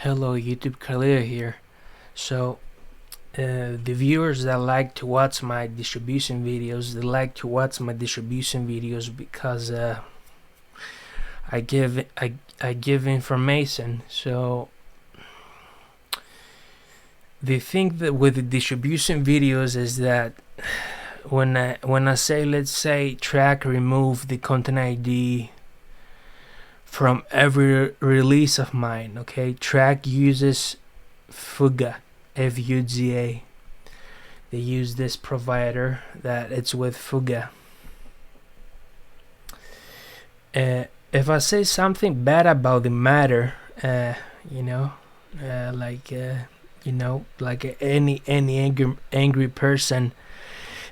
Hello YouTube, Karlhto here. So the viewers that like to watch my distribution videos, they like to watch my distribution videos because I give information. So the thing that with the distribution videos is that when I say, let's say, track remove the content ID from every release of mine, okay, track uses FUGA, FUGA. They use this provider that it's with FUGA. If I say something bad about the matter, like any angry person,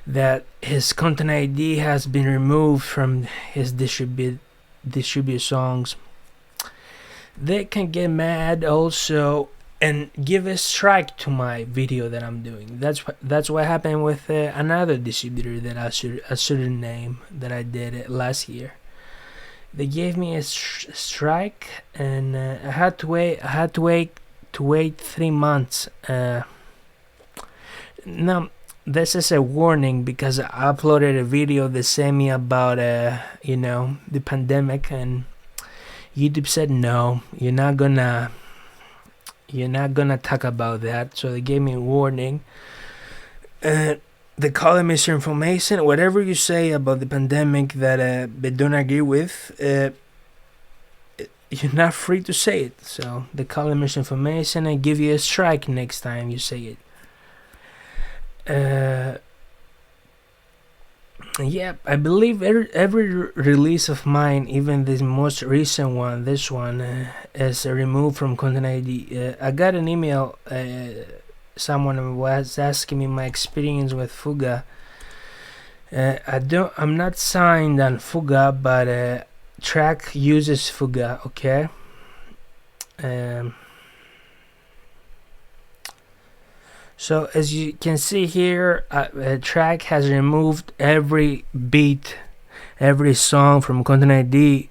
that his content ID has been removed from his distribute songs, they can get mad also and give a strike to my video that I'm doing. That's what happened with another distributor that I shouldn't name, that I did last year. They gave me a strike, and I had to wait 3 months. Now this is a warning because I uploaded a video that said me about the pandemic, and YouTube said no, you're not gonna talk about that. So they gave me a warning. They call it misinformation. Whatever you say about the pandemic that they don't agree with, you're not free to say it. So they call it misinformation and give you a strike next time you say it. Yeah, I believe every release of mine, even this most recent one, this one, is removed from content ID. I got an email. Someone was asking me my experience with FUGA. I'm not signed on FUGA, but track uses FUGA. Okay. So as you can see here, track has removed every beat, every song from content ID,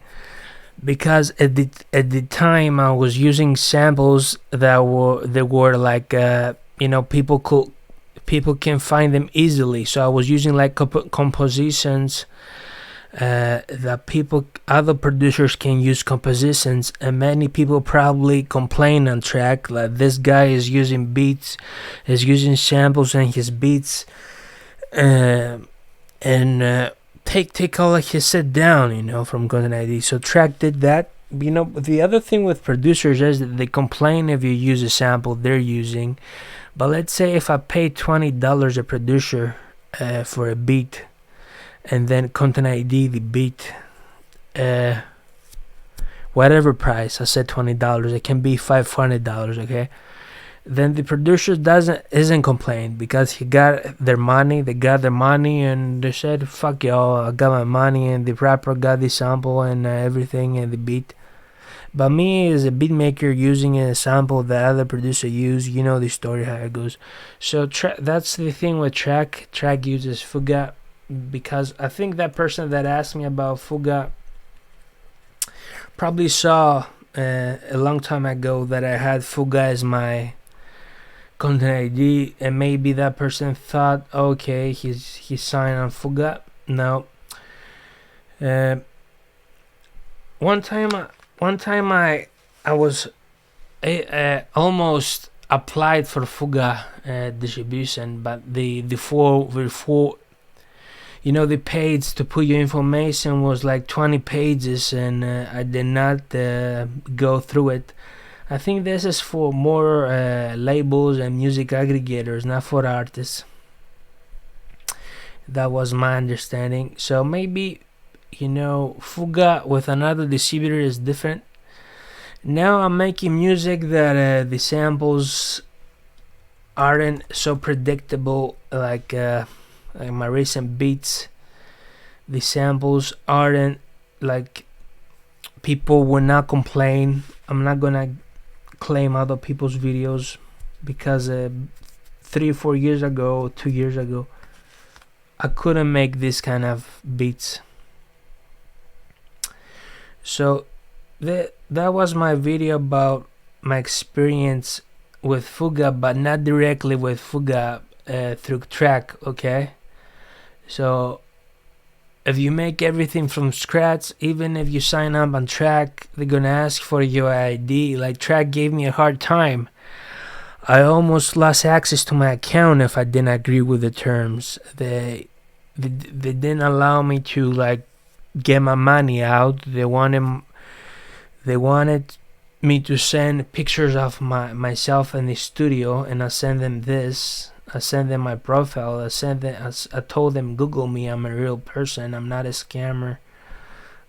because at the time I was using samples that were like people can find them easily. So I was using like compositions that other producers can use compositions, and many people probably complain on track like this guy is using samples and his beats, and take all of his set down, from content ID. So track did that. The other thing with producers is that they complain if you use a sample they're using. But let's say if I pay $20 a producer for a beat, and then content ID the beat, whatever price, I said $20, it can be $500, okay? Then the producer isn't complaining because he got their money. They got their money and they said, fuck y'all, I got my money, and the rapper got the sample and everything and the beat. But me as a beat maker using a sample that other producer use, you know the story how it goes. So that's the thing with track. Track uses FUGA, because I think that person that asked me about FUGA probably saw a long time ago that I had FUGA as my content ID, and maybe that person thought, okay, he's signed on FUGA. No. One time I was almost applied for FUGA distribution, but the page to put your information was like 20 pages, and I did not go through it. I think this is for more labels and music aggregators, not for artists. That was my understanding. So maybe, FUGA with another distributor is different. Now I'm making music that the samples aren't so predictable, like my recent beats. The samples aren't like, people will not complain. I'm not gonna claim other people's videos because 3 or 4 years ago, 2 years ago, I couldn't make this kind of beats. So that was my video about my experience with FUGA, but not directly with FUGA through track. Okay, so if you make everything from scratch, even if you sign up on track, they're gonna ask for your ID. Like, track gave me a hard time. I almost lost access to my account if I didn't agree with the terms. They didn't allow me to like get my money out. They wanted me to send pictures of myself in the studio, and I sent them this. I sent them my profile. I told them, Google me. I'm a real person. I'm not a scammer.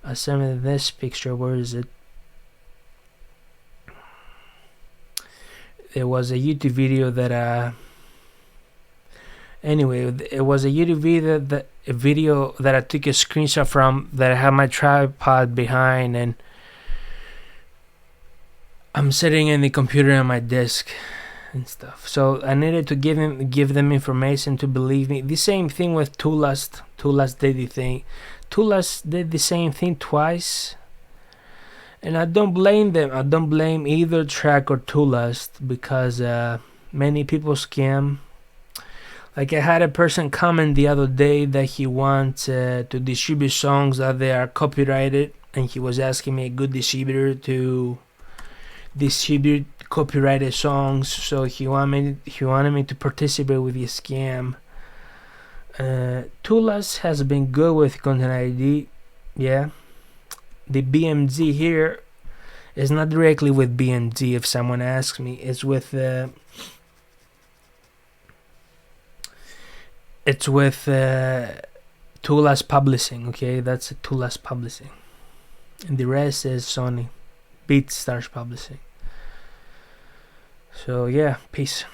I sent them this picture. Where is it? There was a YouTube video that anyway, it was a YouTube video that I took a screenshot from, that I had my tripod behind, and I'm sitting in the computer on my desk and stuff. So I needed to give them information to believe me. The same thing with Toolast. Toolast did the thing. Toolast did the same thing twice, and I don't blame them. I don't blame either track or Toolast, because many people scam. Like, I had a person comment the other day that he wants to distribute songs that they are copyrighted, and he was asking me a good distributor to distribute copyrighted songs. So he wanted me to participate with the scam. Toolast has been good with Content ID. Yeah, the BMG here is not directly with BMG. If someone asks me, it's with Toolast Publishing. Okay, that's Toolast Publishing, and the rest is Sony, Beatstars Publishing. So yeah, peace.